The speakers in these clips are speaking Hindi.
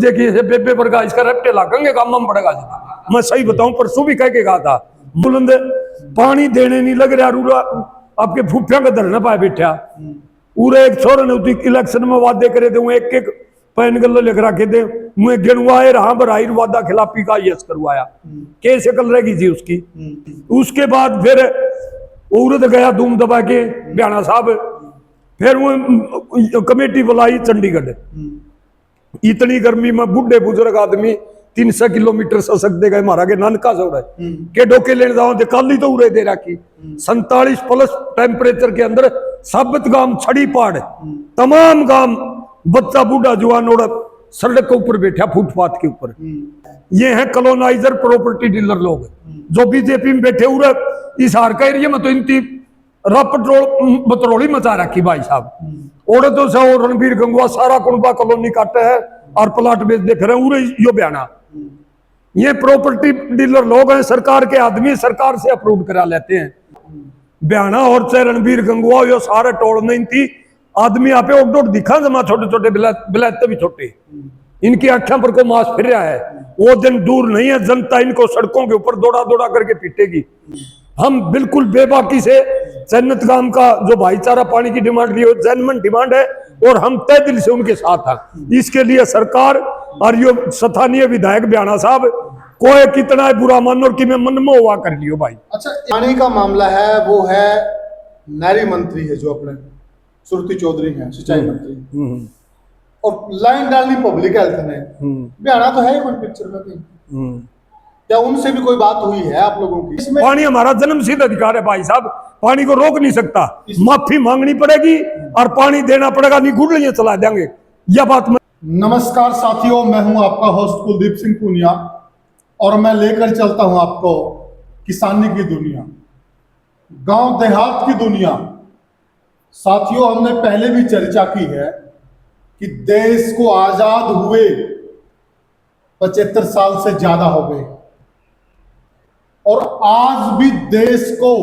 देखिए बेबे वर्गा इसका रपटे लागेंगे काम में पड़ेगा। मैं सही बताऊं परसों भी कह के कहा था बुलंद पानी देने नहीं लग रहा रूरा आपके फूफिया का धरना पाए बैठा पूरे एक छोर ने इलेक्शन में वादे करे थे एक एक पैन गल्लो लिख रखे थे मुझे गिनवाए रहा बराई वादा खिलाफी का यस करवाया के शक्ल रहेगी जी उसकी। उसके बाद फिर औरत गया धूम दबा के ब्याणा साहब फिर वो कमेटी बुलाई चंडीगढ़। इतनी गर्मी में बुढ़े बुजुर्ग आदमी 300 किलोमीटर ससक देगा मारा के नानका सौड़ा के डोके लेने जाओ काली तो उड़े दे रखी 47 प्लस टेम्परेचर के अंदर साबित गांव छड़ी पहाड़ तमाम गांव बच्चा बूढ़ा जवान और सड़क के ऊपर बैठा फुटपाथ के ऊपर। ये है कॉलोनाइजर प्रॉपर्टी डीलर लोग जो बीजेपी में बैठे हुए इस हार का एरिया में तो इनकी बतरौली मचा रखी भाई साहब। औरतों से और रणबीर गंगवा सारा कुंबा कॉलोनी काटे है और प्लाट बेच दे फिर यो बयाना। ये प्रॉपर्टी डीलर लोग हैं सरकार के आदमी सरकार से अप्रूव करा लेते हैं बयाना और चाहे रणबीर गंगवा यो सारे टोल नहीं थी आदमी आप दिखा जमा छोटे छोटे बिलाते भी छोटे इनकी आंखों पर को मांस फिर रहा है। वो दिन दूर नहीं है जनता इनको सड़कों के ऊपर दौड़ा दौड़ा करके पीटेगी। हम बिल्कुल बेबाकी से जन्नत गांव का जो भाईचारा पानी की डिमांड दी जेन्युइन डिमांड है और हम तय दिल से उनके साथ हैं। इसके लिए सरकार और यो स्थानीय विधायक ब्याणा साहब कोई कितना बुरा मान और कि मैं मन में हुआ कर लियो भाई। अच्छा पानी का मामला है वो है नारी मंत्री है जो अपने सुरती चौधरी हैं सिंचाई मंत्री और लाइन डालनी पब्लिक हेल्थ ने ब्याणा तो है कोई पिक्चर में कहीं क्या उनसे भी कोई बात हुई है आप लोगों की? पानी हमारा जन्मसिद्ध अधिकार है भाई साहब पानी को रोक नहीं सकता माफी मांगनी पड़ेगी और पानी देना पड़ेगा नहीं गुड़लियां चला देंगे यह बात मैं... नमस्कार साथियों मैं हूं आपका होस्ट कुलदीप सिंह पूनिया और मैं लेकर चलता हूं आपको किसानी की दुनिया गांव देहात की दुनिया। साथियों हमने पहले भी चर्चा की है कि देश को आजाद हुए 75 साल से ज्यादा हो गए और आज भी देश को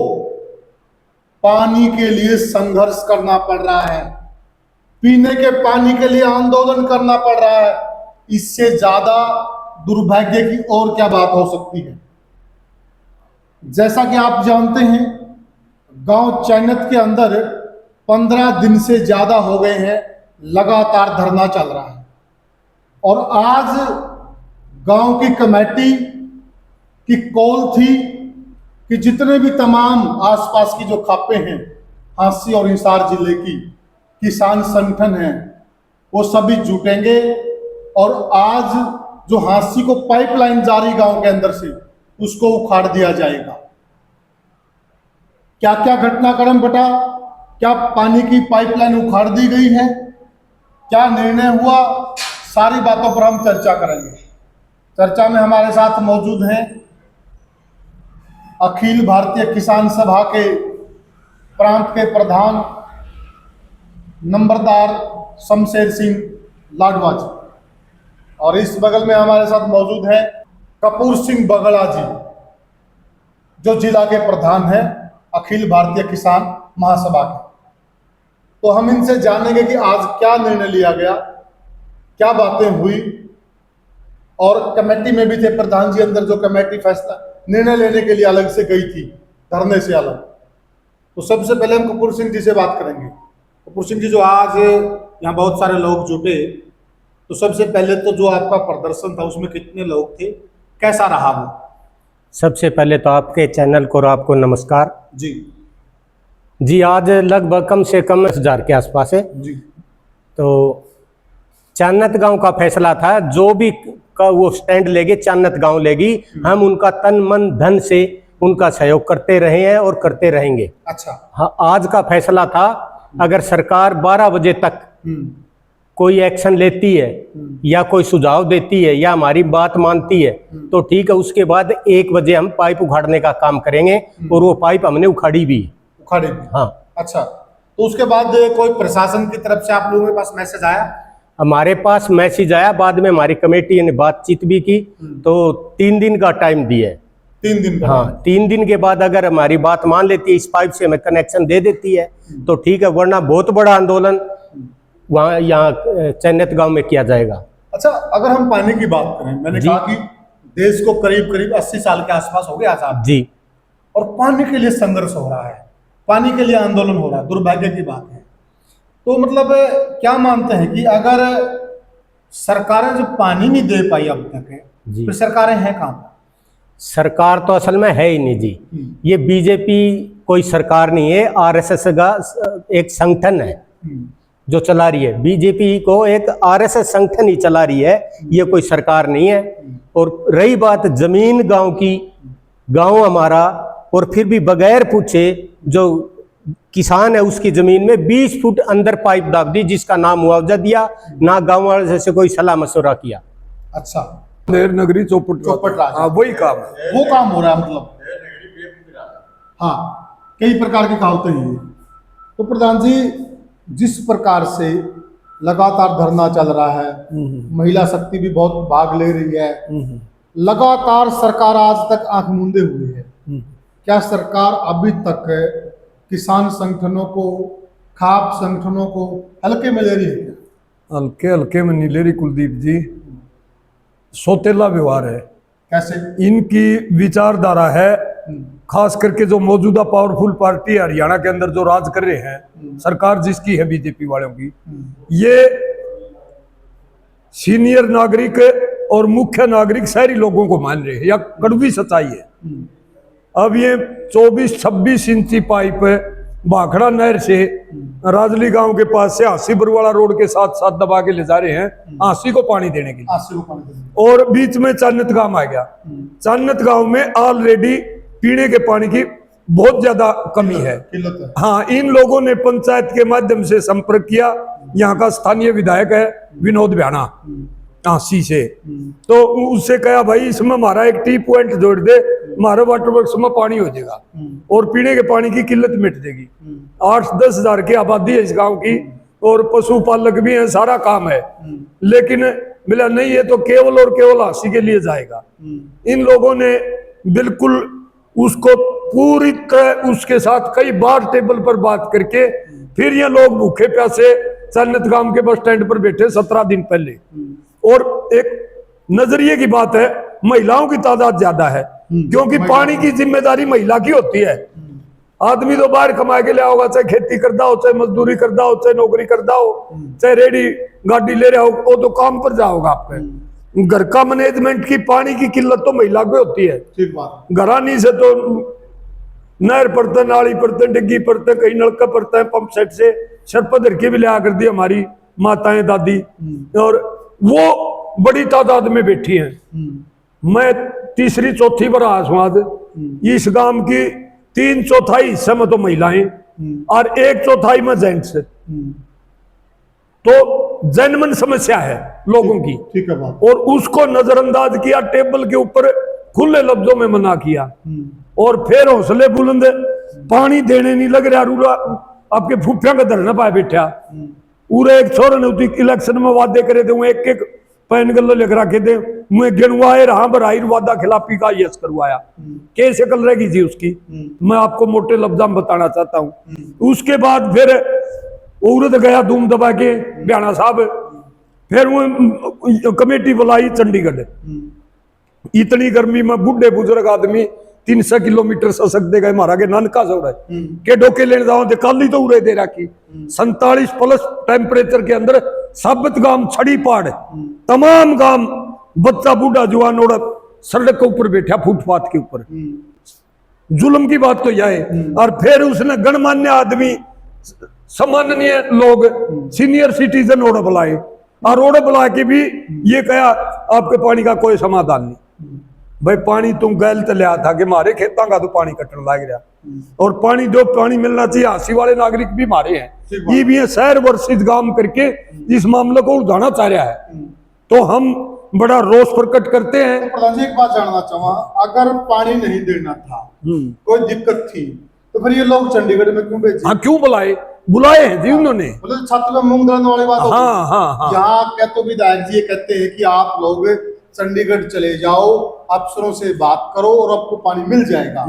पानी के लिए संघर्ष करना पड़ रहा है पीने के पानी के लिए आंदोलन करना पड़ रहा है। इससे ज्यादा दुर्भाग्य की और क्या बात हो सकती है। जैसा कि आप जानते हैं गांव चैनत के अंदर 15 दिन से ज्यादा हो गए हैं लगातार धरना चल रहा है और आज गांव की कमेटी की कॉल थी कि जितने भी तमाम आसपास की जो खापे हैं हांसी और हिसार जिले की किसान संगठन हैं वो सभी जुटेंगे और आज जो हांसी को पाइपलाइन जारी गांव के अंदर से उसको उखाड़ दिया जाएगा। क्या क्या घटनाक्रम घटा, क्या पानी की पाइपलाइन उखाड़ दी गई है, क्या निर्णय हुआ, सारी बातों पर हम चर्चा करेंगे। चर्चा में हमारे साथ मौजूद हैं अखिल भारतीय किसान सभा के प्रांत के प्रधान नंबरदार शमशेर सिंह लाडवा जी और इस बगल में हमारे साथ मौजूद है कपूर सिंह बगड़ा जी जो जिला के प्रधान हैं अखिल भारतीय किसान महासभा के। तो हम इनसे जानेंगे कि आज क्या निर्णय लिया गया, क्या बातें हुई और कमेटी में भी थे प्रधान जी अंदर जो कमेटी फैसला निर्णय लेने के लिए अलग से गई थी धरने से अलग। तो सबसे पहले हम कपूर सिंह जी से बात करेंगे। कपूर सिंह जी जो आज यहाँ बहुत सारे लोग जुटे तो सबसे पहले तो जो आपका प्रदर्शन था उसमें कितने लोग थे, कैसा रहा वो? सबसे पहले तो आपके चैनल को और आपको नमस्कार जी। आज लगभग कम से कम 10,000 के आसपास है जी। तो चान्नत गांव का फैसला था जो भी का वो स्टैंड लेगी चान्नत गांव लेगी हम उनका तन मन धन से उनका सहयोग करते रहे हैं और करते रहेंगे। अच्छा हाँ, आज का फैसला था अगर सरकार 12 बजे तक कोई एक्शन लेती है या कोई सुझाव देती है या हमारी बात मानती है तो ठीक है, उसके बाद 1 बजे हम पाइप उखाड़ने का काम करेंगे और वो पाइप हमने उखाड़ी भी। हाँ अच्छा, तो उसके बाद कोई प्रशासन की तरफ से आप लोगों के पास मैसेज आया? हमारे पास मैसेज आया, बाद में हमारी कमेटी ने बातचीत भी की तो 3 दिन का टाइम दिया है। 3 दिन? हाँ, 3 दिन के बाद अगर हमारी बात मान लेती है, इस पाइप से हमें कनेक्शन दे देती है तो ठीक है, वरना बहुत बड़ा आंदोलन वहाँ यहाँ चैनत गांव में किया जाएगा। अच्छा, अगर हम पानी की बात करें, मैंने जी। कहा कि देश को करीब करीब 80 साल के आसपास हो गया आजाद, जी और पानी के लिए संघर्ष हो रहा है, पानी के लिए आंदोलन हो रहा है, दुर्भाग्य की बात है। तो मतलब क्या मानते हैं कि अगर सरकारें जो पानी नहीं दे पाई अब तक, जी। फिर सरकारें हैं कहाँ पर? सरकार तो असल में है ही नहीं जी। ये बीजेपी कोई सरकार नहीं है, आरएसएस का एक संगठन है जो चला रही है। बीजेपी को एक आरएसएस संगठन ही चला रही है, ये कोई सरकार नहीं है। और रही बात जमीन गांव की, गांव हमारा, और फिर भी बगैर पूछे जो किसान है उसकी जमीन में 20 फुट अंदर पाइप दाब दी, जिसका ना मुआवजा दिया, ना गांव वाले से कोई सलाह मशवरा किया। अच्छा, नेर नगरी चौपट चौपट राजा। हाँ वही काम है, वो काम हो रहा है मतलब। हाँ, कई प्रकार की कहावतें हैं। तो प्रधान जी, जिस प्रकार से लगातार धरना चल रहा है, महिला शक्ति भी बहुत भाग ले रही है, लगातार सरकार आज तक आंख मूंदे हुई है। क्या सरकार अभी तक किसान संगठनों को, खाप संगठनों को हल्के में ले रही है क्या? हल्के हल्के में नहीं ले रही कुलदीप जी, सौतेला व्यवहार है। कैसे? इनकी विचारधारा है, खास करके जो मौजूदा पावरफुल पार्टी है हरियाणा के अंदर जो राज कर रहे हैं, सरकार जिसकी है बीजेपी वालों की, ये सीनियर नागरिक और मुख्य नागरिक शहरी लोगों को मान रहे हैं, या कड़वी सच्चाई है। अब ये 24-26 इंची पाइप भाखड़ा नहर से राजली गांव के पास से हांसी बरवाड़ा रोड के साथ साथ दबा के ले जा रहे हैं हांसी को पानी देने के लिए। 80 को पानी देने। और बीच में चान्नत गांव आ गया। चान्नत गांव में ऑलरेडी पीने के पानी की बहुत ज्यादा कमी है। किल्लत है। हाँ, इन लोगों ने पंचायत के माध्यम से संपर्क किया, यहाँ का स्थानीय विधायक है विनोद भ्याणा हांसी से, तो उससे कहा भाई इसमें हमारा एक टी पॉइंट जोड़ दे, हमारे वाटर वर्क्स में पानी हो जाएगा और पीने के पानी की किल्लत मिट जाएगी। 8-10 हजार की आबादी है इस गांव की, और पशुपालक भी है, सारा काम है, लेकिन मिला नहीं, ये तो केवल और केवल हांसी के लिए जाएगा। इन लोगों ने बिल्कुल उसको पूरी तरह उसके साथ कई बार टेबल पर बात करके, फिर ये लोग भूखे प्यासे चान्नत गांव के बस स्टैंड पर बैठे 17 दिन पहले। और एक नजरिए की बात है, महिलाओं की तादाद ज्यादा है, क्योंकि पानी की जिम्मेदारी महिला की होती है। आदमी तो बाहर कमा के ले आओगा, चाहे खेती करता हो, चाहे मजदूरी करता हो, चाहे नौकरी करता हो, चाहे रेडी गाड़ी ले रहा हो, वो तो काम पर जाओगा आपके। घर का मैनेजमेंट की पानी की किल्लत तो महिला को होती है। ठीक बात। घरानी से तो नहर पड़ता, नाली पड़ते, डिग्गी पड़ते, कहीं नलका पड़ता है, पंप सेट से सरपदर के भी ले आकर दी हमारी माताएं दादी, और वो बड़ी तादाद में बैठी हैं। मैं तीसरी चौथी बार आया हूं आज। इस गांव की 3/4 हिस्से में तो महिलाएं और 1/4 में जेंट्स, तो जनमन समस्या है लोगों की। ठीक है बात। और उसको नजरअंदाज किया, टेबल के ऊपर खुले लफ्जों में मना किया, और फिर हौसले बुलंद, पानी देने नहीं लग रहा, रूरा आपके फूफिया का धरना पाए बैठा। पूरे एक छोर ने इलेक्शन में वादे करे थे, एक एक पैन गल्लो लिख रखे थे, मैं गिनवाए रहा बराई वादा खिलाफी का यस करवाया। कैसे कल रहेगी जी उसकी, मैं आपको मोटे लफ्जा में बताना चाहता हूं। उसके बाद फिर औरत गया धूम दबा के भ्याणा साहब, फिर वो कमेटी बुलाई चंडीगढ़। इतनी गर्मी में बुढ़े बुजुर्ग आदमी 300 किलोमीटर ससक दे गए, मारा के नानका जोड़ है के डोके लेने जाओ तो कल ही तो उड़े दे रखी। 47+ टेम्परेचर के अंदर साबित गांव छड़ी पहाड़, तमाम गांव बच्चा बूढ़ा जवान औरत सड़क के ऊपर बैठा, फुटपाथ के ऊपर। जुल्म की बात तो यह है। और फिर उसने गणमान्य आदमी, सम्माननीय लोग, सीनियर सिटीजन ओढ़ बुलाए, और ओढ़ बुला के भी ये कहा आपके पानी का कोई समाधान नहीं। भाई पानी तुम गैल तले था कि मारे खेतों का तो पानी कटने लग रहा, और पानी जो पानी मिलना चाहिए हांसी वाले नागरिक भी मारे हैं, ये भी है शहर वर्षित गांव करके इस मामले को उलझाना चाह रहा है। तो हम बड़ा रोष प्रकट करते हैं। तो प्रधान जी एक बात जानना चाहूंगा, अगर पानी नहीं देना था, कोई दिक्कत थी, तो फिर ये लोग चंडीगढ़ में क्यों भेजे? हाँ, क्यों बुलाए हैं जी उन्होंने? मतलब छात्र में मूंग दलने वाली बात होती है। हाँ। यहाँ क्या तो विधायक जी ये कहते हैं कि आप लोग चंडीगढ़ चले जाओ, अफसरों से बात करो और आपको पानी मिल जाएगा,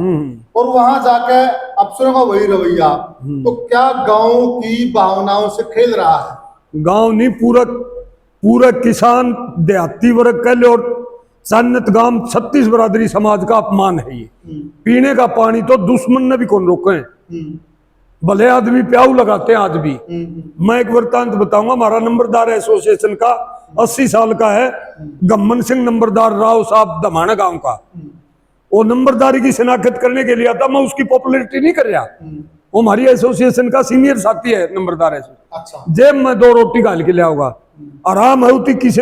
और वहां जाके अफसरों का वही रवैया, तो क्या गांव की भावनाओं से खेल रहा है? गांव नहीं, पूरा किसान देहाती वर्ग कह लो और चान्नत गांव 36 बरादरी समाज का अपमान है ये। पीने का पानी तो दुश्मन ने भी कौन रोके हैं, भले आदमी प्याऊ लगाते हैं आज भी। मैं एक वृत्तांत बताऊंगा, हमारा नंबरदार एसोसिएशन का 80 साल का है गम्मन सिंह नंबरदार राव साहब दमाना गांव का। वो नंबरदारी की शिनाख्त करने के लिए आता, मैं उसकी पॉपुलैरिटी नहीं कर रहा, वो हमारी एसोसिएशन का सीनियर साथी है नंबरदार एसोसिएशन। अच्छा। जेब में 2 रोटी घाल के ले आऊंगा, आराम है किसी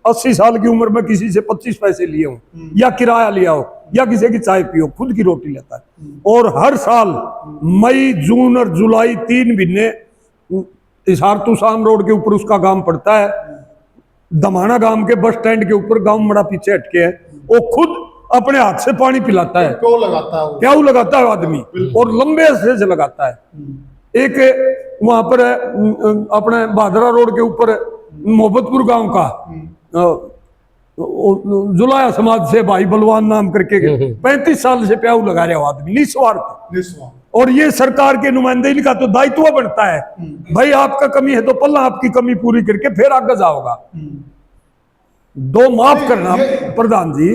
80 साल की उम्र में किसी से 25 पैसे लिए हो या किराया लिया हो या किसी की चाय पियो, खुद की रोटी लेता है। और हर साल मई जून और जुलाई 3 महीने हिसार तुसाम रोड के ऊपर उसका गांव पड़ता है, दमाना गांव के बस स्टैंड के ऊपर, गांव बड़ा पीछे हटके है, वो खुद अपने हाथ से पानी पिलाता है, प्याऊ लगाता है वो। प्याऊ लगाता है आदमी और लंबे अरसे से लगाता है। एक वहां पर है अपने भादरा रोड के ऊपर मोहब्बतपुर गांव का जुलाया समाज से भाई बलवान नाम करके 35 साल से प्याऊ लगा रहे हो आदमी निस्वार्थ। और ये सरकार के नुमाइंदे का तो दायित्व बनता है, भाई आपका कमी है तो पहला आपकी कमी पूरी करके फिर आगे जाओगा। दो माफ करना प्रधान जी,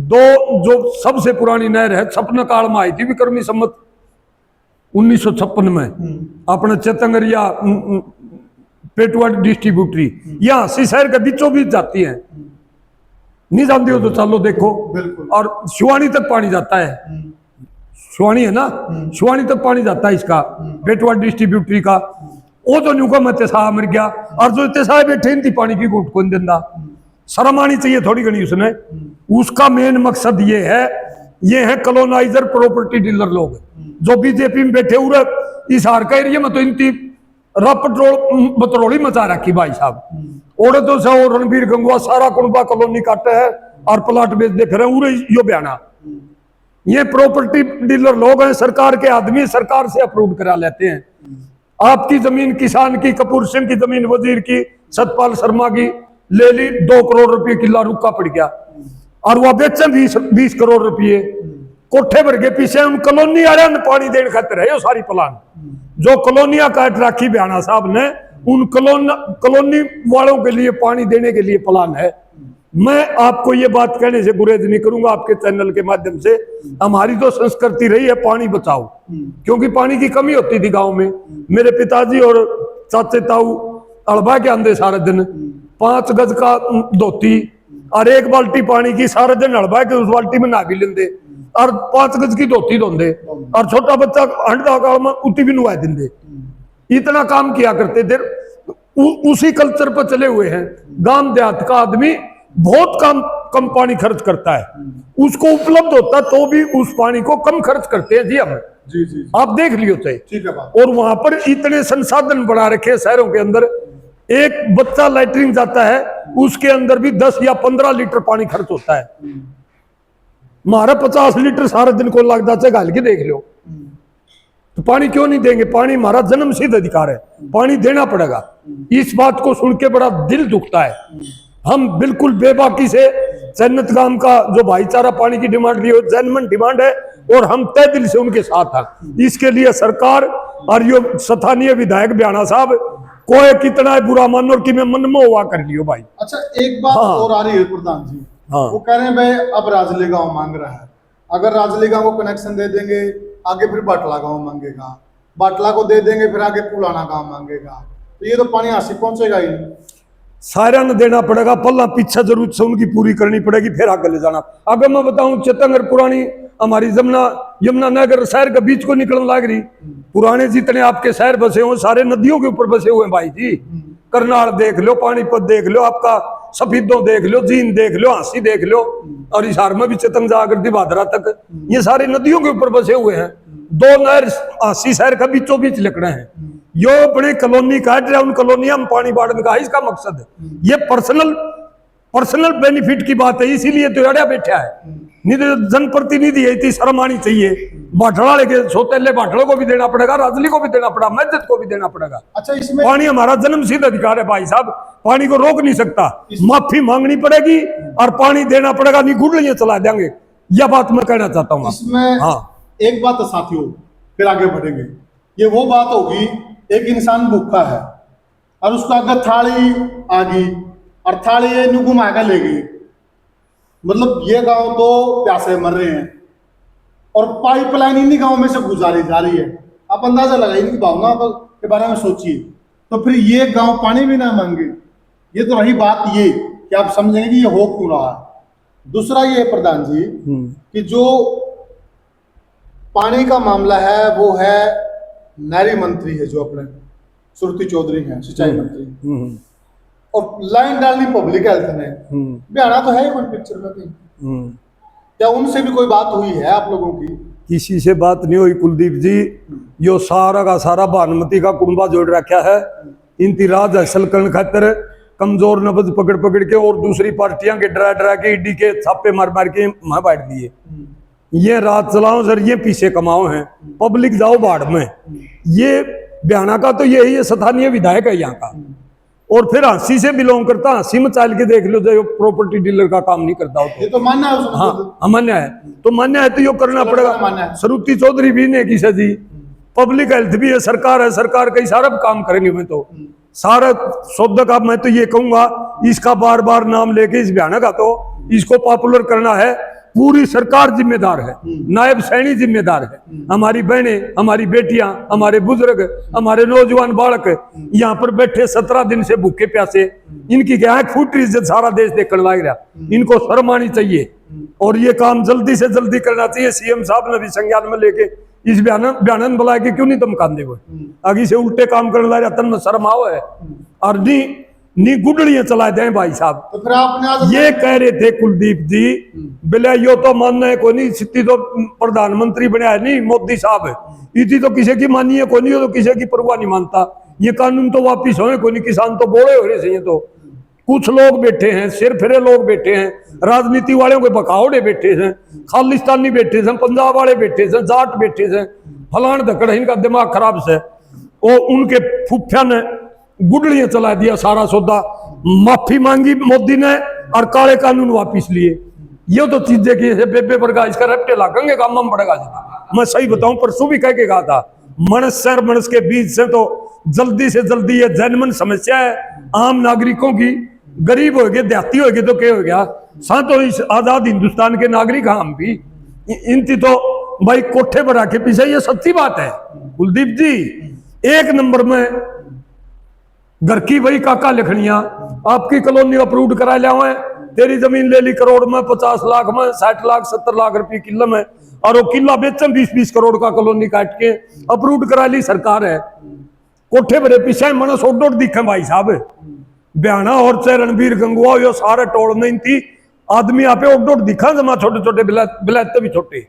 दो जो सबसे पुरानी नहर है सपना काल में आई थी विक्रमी सम्मत 1956 में अपने चेतंगरिया पेटवा डिस्ट्रीब्यूटरी, यहाँ सी शहर के बीचों बीच जाती है, नहीं जानते हो तो चलो देखो। और शिवानी तक पानी जाता है, शिवानी है ना, शिवानी तक पानी जाता है इसका पेटवा डिस्ट्रीब्यूटरी का। वो तो न्यू का मैं तेसा मर गया और जो तेसा बैठे थी पानी की घूट कौन देंदा, शर्म आनी चाहिए थोड़ी घनी उसने। उसका मेन मकसद ये है कॉलोनाइजर प्रॉपर्टी डीलर लोग जो बीजेपी में बैठे हुए इस हार का एरिया में तो इनकी बतरोड़ी मचा रखी भाई साहब। ओढ़े तो से रणबीर गंगवा सारा कुनबा कॉलोनी काटे है और प्लाट बेच दे फिर उरे यो बयाना। ये प्रॉपर्टी डीलर लोग हैं, सरकार के आदमी, सरकार से अप्रूव करा लेते हैं। आपकी जमीन किसान की, कपूर सिंह की जमीन वजीर की, सतपाल शर्मा की ले ली, 2 करोड़ रुपए किला रुका पड़ गया और वह बेचे 20 करोड़ रुपये कोठे भर के पीछे। उन कॉलोनी वाले ने पानी देने खातिर है यो सारी प्लान जो कॉलोनिया काट राखी बयाना साहब ने, उन कॉलोनी वालों के लिए पानी देने के लिए प्लान है। मैं आपको ये बात कहने से गुरेज नहीं करूंगा, आपके चैनल के माध्यम से हमारी तो संस्कृति रही है पानी बचाओ, क्योंकि पानी की कमी होती थी गांव में। मेरे पिताजी और चाचे ताऊ अड़बा के आंदे सारे दिन 5 गज का धोती और 1 बाल्टी पानी की सारे दिन अड़बा के उस बाल्टी में नहा भी लेंदे और 5 गज की धोती धोंदे और छोटा बच्चा हंडा काल में उठी भी नुआ देंदे। इतना काम किया करते थे, उसी कल्चर पर चले हुए हैं। गांव देहात का आदमी बहुत कम पानी खर्च करता है, उसको उपलब्ध होता तो भी उस पानी को कम खर्च करते हैं जी हम। जी। आप देख लियो थे। ठीक है। और वहां पर इतने संसाधन बढ़ा रखे शहरों के अंदर, एक बच्चा लैट्रिन जाता है उसके अंदर भी 10 या 15 लीटर पानी खर्च होता है। हमारा 50 लीटर सारे दिन को लग जाता है, घाल के देख लो। तो पानी क्यों नहीं देंगे? पानी हमारा जन्म सिद्ध अधिकार है, पानी देना पड़ेगा। इस बात को सुन के बड़ा दिल दुखता है। हम बिल्कुल बेबाकी से जन्नत गांव का जो भाईचारा पानी की डिमांड दी, जेन्युइन डिमांड है और हम तय दिल से उनके साथ हैं। इसके लिए सरकार और यो स्थानीय विधायक बयाना साहब कोई कितना बुरा मान और कि मैं मन में हुआ कर लियो भाई। अच्छा, एक बात और आ रही है प्रधान जी। वो कह रहे हैं भाई अब राजले गांव मांग रहा है, अगर राजले गांव को कनेक्शन दे देंगे आगे फिर बाटला गांव मांगेगा, बाटला को दे देंगे फिर आगे पुलाना गांव मांगेगा, तो ये तो पानी हासिल पहुंचेगा ही नहीं। सारा न देना पड़ेगा, पल्ला पीछा जरूरत से उनकी पूरी करनी पड़ेगी, फिर आगे ले जाना। अगर मैं बताऊं चेतंगर पुरानी हमारी यमुना नगर शहर के बीच को निकलने लग रही, पुराने जितने आपके शहर बसे हो सारे नदियों के ऊपर बसे हुए भाई जी। करनाल देख लो, पानीपत देख लो, आपका सफीदों देख लो, जींद देख लो, हांसी देख लो, और हिसार में भी चेतंग जाकर भादरा तक, ये सारे नदियों के ऊपर बसे हुए हैं। 2 नहर हांसी शहर का बीचों बीच लकड़े हैं। यो अपने कॉलोनी काट रहे, उन कॉलोनिया में पानी बाढ़ने का इसका मकसद है। ये पर्सनल बेनिफिट की बात है, इसीलिए तो अड़िया बैठा है। नहीं तो जनप्रतिनिधि है, शर्म आनी चाहिए। बाटला लेके सोतेले बाटलों को भी देना पड़ेगा, राजली को भी देना पड़ेगा, मस्जिद को भी देना पड़ेगा। अच्छा, इसमें पानी हमारा जन्म सिद्ध अधिकार है भाई साहब, पानी को रोक नहीं सकता। माफी मांगनी पड़ेगी और पानी देना पड़ेगा, नहीं गुड़लियां चला देंगे। यह बात मैं कहना चाहता हूँ। इसमें हाँ, एक बात है साथियों, फिर आगे बढ़ेंगे। ये वो बात होगी, एक इंसान भूखा है और उसका अगर थाली आ गई अर्थात ये इन्हें घुमा के ले गई। मतलब ये गांव तो प्यासे मर रहे हैं और पाइपलाइन इन्हीं गांव में से गुजारी जा रही है। आप अंदाजा लगाइए, इनकी भावनाओं के बारे में सोचिए। तो फिर ये गांव पानी भी ना मांगे। ये तो रही बात ये कि आप समझेंगे कि ये हो क्यों रहा है। दूसरा ये प्रधान जी कि जो पानी का मामला है वो है नहरी मंत्री है जो अपने सुरती चौधरी हैं, सिंचाई मंत्री, और लाइन डालनी पब्लिक हेल्थ ने। बयाना तो है कोई पिक्चर में कहीं, क्या उनसे भी कोई बात हुई है आप लोगों की? किसी से बात नहीं हुई कुलदीप जी। यो सारा का सारा भानुमती का कुंबा जोड़ रखा है इनकी राज हासिल करने खातिर, कमजोर नब्ज पकड़ पकड़ के और दूसरी पार्टियां के डरा डरा के ईडी के छापे मार मार के वहां बैठ दिए। ये रात चलाओ सर, ये पीछे कमाओ हैं, पब्लिक जाओ बाढ़ में। ये बयाना का तो यही है, स्थानीय विधायक है यहाँ का, और फिर हंसी से बिलोंग करता, हंसी में चाल के देख लो जो प्रॉपर्टी डीलर का काम नहीं करता हो तो। ये तो मान्य है उसमें। हाँ अमान्य है, तो मान्य है तो यो करना पड़ेगा। सरुति चौधरी भी ने किसा जी, पब्लिक हेल्थ भी है, सरकार कई सारा काम करेंगे। मैं तो सारा शब्द का मैं तो ये कहूंगा, इसका बार बार नाम लेके इस बयाना का तो इसको पॉपुलर करना है। पूरी सरकार जिम्मेदार है, नायब सैनी जिम्मेदार है, हमारी बहनें, हमारी बेटियां, हमारे बुजुर्ग, हमारे नौजवान बालक यहाँ पर बैठे 17 दिन से भूखे प्यासे, इनकी क्या है फूट इज्जत सारा देश देखने लग रहा। इनको शर्म आनी चाहिए और ये काम जल्दी से जल्दी करना चाहिए। सीएम साहब ने भी संज्ञान में लेके इस बयान बुला के क्यों नहीं धमकान दे, आगे से उल्टे काम करने लग रहा, तन में शर्म आओ है और नी गुडलियां चला दे भाई साहब। तो फिर आपने ये कह रहे थे कुलदीप जी, बिला यो तो मानना है कोई नहीं, सिद्धि तो प्रधानमंत्री बना है नहीं मोदी साहब, इतनी तो किसी की मानी है कोई नहीं, तो किसी की परवाह नहीं मानता। ये कानून तो वापिस होए कोई नहीं, किसान तो बोले हो रहे से। तो कुछ लोग बैठे हैं, सिर फिरे लोग बैठे हैं, राजनीति वाले के बकावड़े बैठे हैं, खालिस्तानी बैठे हैं, पंजाब वाले बैठे हैं, जाट बैठे हैं, फलान धकड़, इनका दिमाग खराब से। और उनके फुफ्या ने गुडलियां चला दिया सारा सौदा, माफी मांगी मोदी ने और काले कानून वापिस लिए। ये तो चीजें की है, बेबे वर्गा इसका रट्टे लागेंगे काम में पड़ेगा। मैं सही बताऊं, परसों भी कह के कहा था, मनस सर मनस के बीच से तो जल्दी से जल्दी ये जनमन समस्या है आम नागरिकों की। गरीब हो गए, देहाती हो गए तो क्या हो गया, साथ इस आजाद हिंदुस्तान के नागरिक हम भी इनकी तो भाई कोठे पर आके पीछे। ये सच्ची बात है कुलदीप जी। एक नंबर में घर की वही काका लिखनिया, आपकी कॉलोनी अप्रूव करा लिया हुआ है, तेरी जमीन ले ली करोड़ में, 50 लाख में, 60 लाख 70 लाख रुपए किलो में, और वो किला बेचन 20-20 करोड़ का कॉलोनी काट के अप्रूव करा ली सरकार है। कोठे बड़े पीछे मनस ओडोड दिखे भाई साहब, बयाना और रणबीर गंगुआ यो सारे टोड़ में थी आदमी आप ओडोड दिखा, जमा छोटे छोटे बिलाते भी छोटे,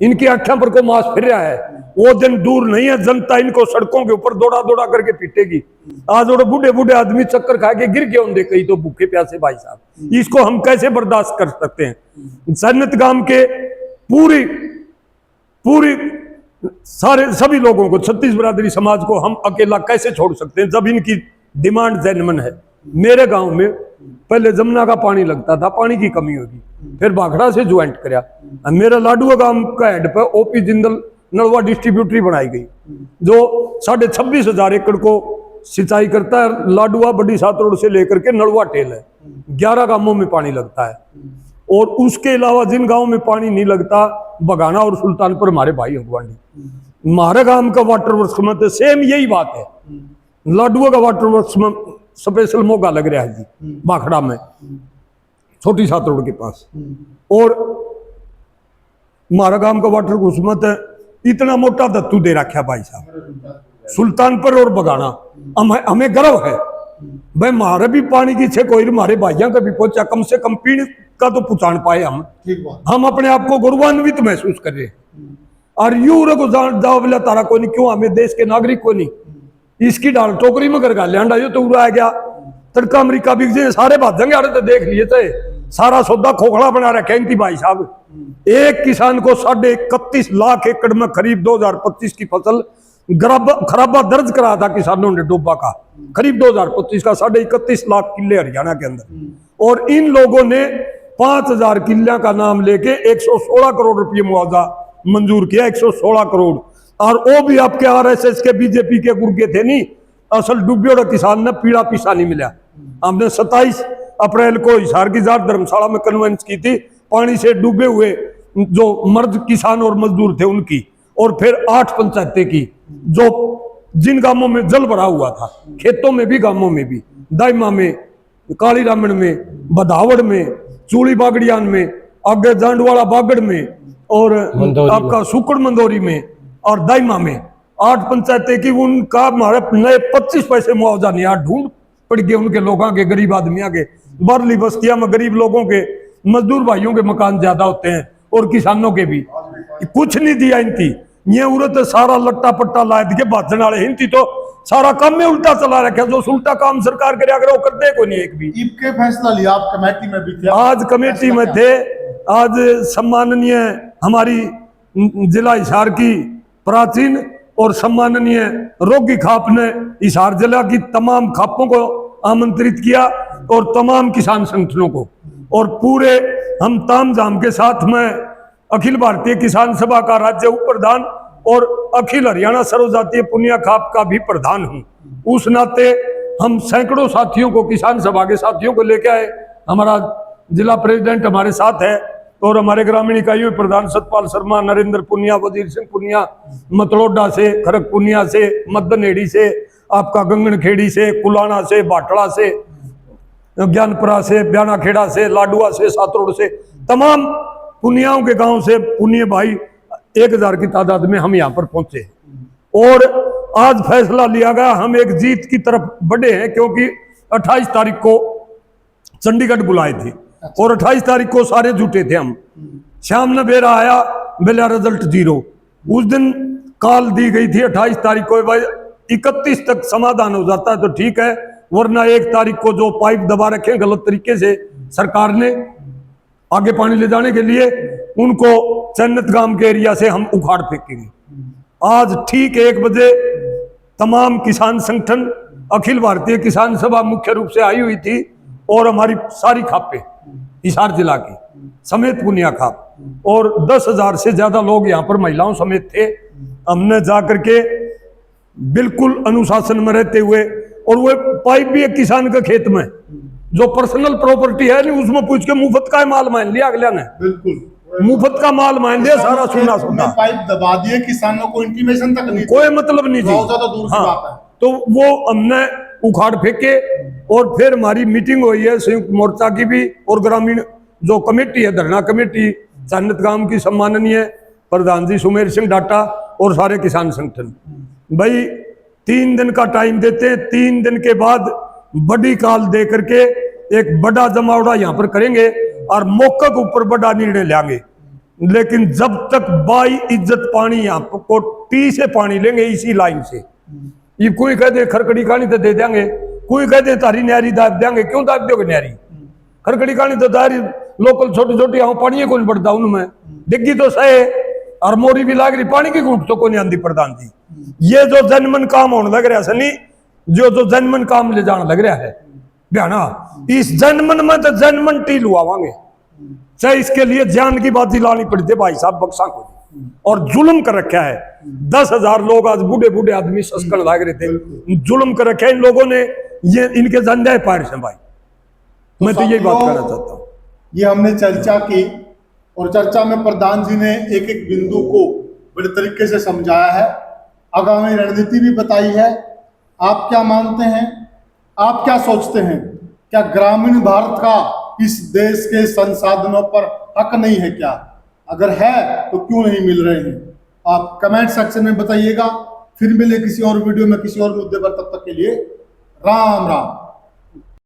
इनकी आंखों पर को मांस फिर रहा है। वो दिन दूर नहीं है, जनता इनको सड़कों के ऊपर दौड़ा दौड़ा करके पीटेगी। आज और बूढ़े बूढ़े आदमी चक्कर खा के गिर गए होंगे कई तो भूखे प्यासे भाई साहब। इसको हम कैसे बर्दाश्त कर सकते हैं? जन्नत गांव के पूरी पूरी सारे सभी लोगों को, 36 बिरादरी समाज को हम अकेला कैसे छोड़ सकते हैं जब इनकी डिमांड जेन्युइन है। मेरे गांव में पहले जमुना का पानी लगता था, पानी की कमी होगी, फिर भाखड़ा से ज्वाइंट कराया। मेरा लाडुआ गांव का हेड पर ओपी जिंदल नलवा डिस्ट्रीब्यूटरी बनाई गई जो 26,500 एकड़ को सिंचाई करता है। लाडुआ बड़ी सात रोड से लेकर के नलवा टेल है, 11 गांवों में पानी लगता है। और उसके अलावा जिन गांवों में पानी नहीं लगता, बगाना और सुल्तानपुर हमारे भाई अगवानी, हमारे गांव का वाटर वर्क्स में तो सेम यही बात है। लाडुआ का वाटर वर्क्स में स्पेशल मौका लग रहा है जी भाखड़ा में, छोटी सात रोड के पास। और हमारा गांव का वाटर वर्क्स में तो इतना मोटा धत्तू दे रखा भाई साहब, सुल्तानपुर और बगाना। हमें गर्व है भाई, हमारे भी पानी की छे कोई, हमारे भाइयों का भी पहुंचा, कम से कम पीने का तो पहुंचान पाए हम अपने आप को गौरवान्वित महसूस कर रहे हैं। और यू को जाओ बोला तारा को नहीं, क्यों हमें देश के नागरिक को नहीं, इसकी डाल टोकरी में कर लिया यो तो उड़ा गया तड़का अमरीका बिक जाए सारे भाजेंगे। अरे तो देख लिए थे सारा सौदा खोखला बना रखा इनकी भाई साहब। एक किसान को 31.5 लाख एकड़ में करीब 2025 की फसल खराबा दर्ज करा था किसानों ने डोबा का, करीब 2025 का 31.5 लाख किले हरियाणा के अंदर। और इन लोगों ने 5,000 किले का नाम लेके 116 करोड़ रुपये मुआवजा मंजूर किया, 116 करोड़। और वो भी आपके आरएसएस के बीजेपी के गुर्गे थे नहीं, असल डूबे किसान ने पीड़ा पीसा नहीं मिला। हमने 27 अप्रैल को हिसार की जाट धर्मशाला में कन्वेंस की थी, पानी से डूबे हुए जो मर्द किसान और मजदूर थे उनकी, और फिर 8 पंचायतें की जो जिन गांवों में जल भरा हुआ था, खेतों में भी गांवों में भी, दाइमा में, काली रामण में, बधावड़ में, चूड़ी बागड़ियान में, आगे जांडवाड़ा बागड़ में, और आपका सुकड़ मंदोरी में और दाइमा में 8 पंचायतें की। उनका हमारे नए 25 पैसे मुआवजा नहीं, ढूंढ पड़ गए उनके लोगों के, गरीब आदमियों के। बारली बस्तियां में गरीब लोगों के, मजदूर भाइयों के मकान ज्यादा होते हैं और किसानों के भी कुछ नहीं दिया इनकी। ये उरत सारा लट्टा पट्टा लाद के बाजन वाले हिंदी तो सारा काम में उल्टा चला रखा, जो उल्टा काम सरकार करे अगर वो करते को नहीं एक भी। ईब के फैसला लिया आप कमेटी में भी थे? आज कमेटी में थे। आज सम्माननीय हमारी जिला हिसार की प्राचीन और सम्माननीय रोगी खाप ने हिसार जिला की तमाम खापों को आमंत्रित किया और तमाम किसान संगठनों को, और पूरे हम तामझाम के साथ में अखिल भारतीय किसान सभा का राज्य उप प्रधान और अखिल हरियाणा सर्वजातीय पुनिया खाप का भी प्रधान हूं। उस नाते हम सैकड़ों साथियों को, किसान सभा के साथियों को लेकर आए। हमारा जिला प्रेसिडेंट हमारे साथ है और हमारे ग्रामीण इकाइयों प्रधान सतपाल शर्मा, नरेंद्र पुनिया, वजीर सिंह पुनिया, मतलोडा से, खरक पुनिया से, मदनहेड़ी से, आपका गंगनखेड़ी से, कुलाना से, बाटड़ा से, ज्ञानपुरा से, ब्याना खेड़ा से, लाडुआ से, सातरोड से, तमाम पुनियाओं के गांव से पुनिया भाई 1000 की तादाद में हम यहाँ पर पहुंचे। और आज फैसला लिया गया, हम एक जीत की तरफ बढ़े हैं, क्योंकि 28 तारीख को चंडीगढ़ बुलाए थे और 28 तारीख को सारे जुटे थे हम। शाम ने बेरा आया, बेला रिजल्ट 0। उस दिन कॉल दी गई थी 28 तारीख को, भाई 31 तक समाधान हो जाता है तो ठीक है, वरना 1 तारीख को जो पाइप दबा रखे गलत तरीके से सरकार ने आगे पानी ले जाने के लिए, उनको चन्नत गांव के एरिया से हम उखाड़ फेंकेंगे। आज ठीक 1 बजे तमाम किसान संगठन, अखिल भारतीय किसान सभा मुख्य रूप से आई हुई थी, और हमारी सारी खापें हिसार जिला की समेत पुनिया खाप, और 10,000 से ज्यादा लोग यहाँ पर महिलाओं समेत थे। हमने जाकर के बिल्कुल अनुशासन में रहते हुए, और वो पाइप भी एक किसान के खेत में जो पर्सनल प्रॉपर्टी है नहीं, उसमें पूछ के मुफ्त का माल मान लिया अगले ने, बिल्कुल मुफ्त का माल मान लिया, सारा सुना सुना पाइप दबा दिए, किसानों को इंटीमेशन तक नहीं, कोई मतलब नहीं थी। बहुत ज्यादा दूर की बात है। तो वो हमने उखाड़ फेंके, और फिर हमारी मीटिंग हुई है संयुक्त मोर्चा की भी, और ग्रामीण जो कमेटी है, धरना कमेटी चन्नत गांव की, सम्माननीय प्रधान जी सुमेर सिंह डाटा और सारे किसान संगठन भाई 3 दिन का टाइम देते, 3 दिन के बाद बड़ी काल दे करके एक बड़ा जमावड़ा यहाँ पर करेंगे और मौके के ऊपर बड़ा निर्णय लेंगे। लेकिन जब तक बाई इज्जत पानी यहाँ को टी से पानी लेंगे इसी लाइन से। ये कोई कह दे खरकड़ी कहानी तो दे देंगे, कोई कह दे तारी न्यारी दाब देंगे, क्यों दाब दोगे न्यारी? खरकड़ी कहानी तो दारी लोकल छोटी छोटी यहाँ पानी को नहीं बढ़ता, उनमें डिग्गी तो सहे और मोरी भी लाग रही, पानी की घूट तो को नहीं आती। प्रधान जी, ये जो जनमन काम होने लग रहा है सनी, जो जनमन काम ले जाने लग रहा है बयाना, इस जनमन में तो जनमन टील हुआवांगे, चाहे इसके लिए जान की बाजी लानी पड़ती भाई साहब बक्सा को। और जुल्म कर रखा है, 10,000 लोग आज बूढ़े बूढ़े आदमी सस्कन लाग रहे थे, जुल्म कर रखा है इन लोगों ने, ये इनके जंजाए पार से भाई। मैं तो यही बात करना चाहता हूँ। ये हमने चर्चा की, और चर्चा में प्रधान जी ने एक एक बिंदु को बड़े तरीके से समझाया है, आगामी रणनीति भी बताई है। आप क्या मानते हैं, आप क्या सोचते हैं, क्या ग्रामीण भारत का इस देश के संसाधनों पर हक नहीं है क्या? अगर है तो क्यों नहीं मिल रहे हैं? आप कमेंट सेक्शन में बताइएगा। फिर मिले किसी और वीडियो में किसी और मुद्दे पर, तब तक के लिए राम राम।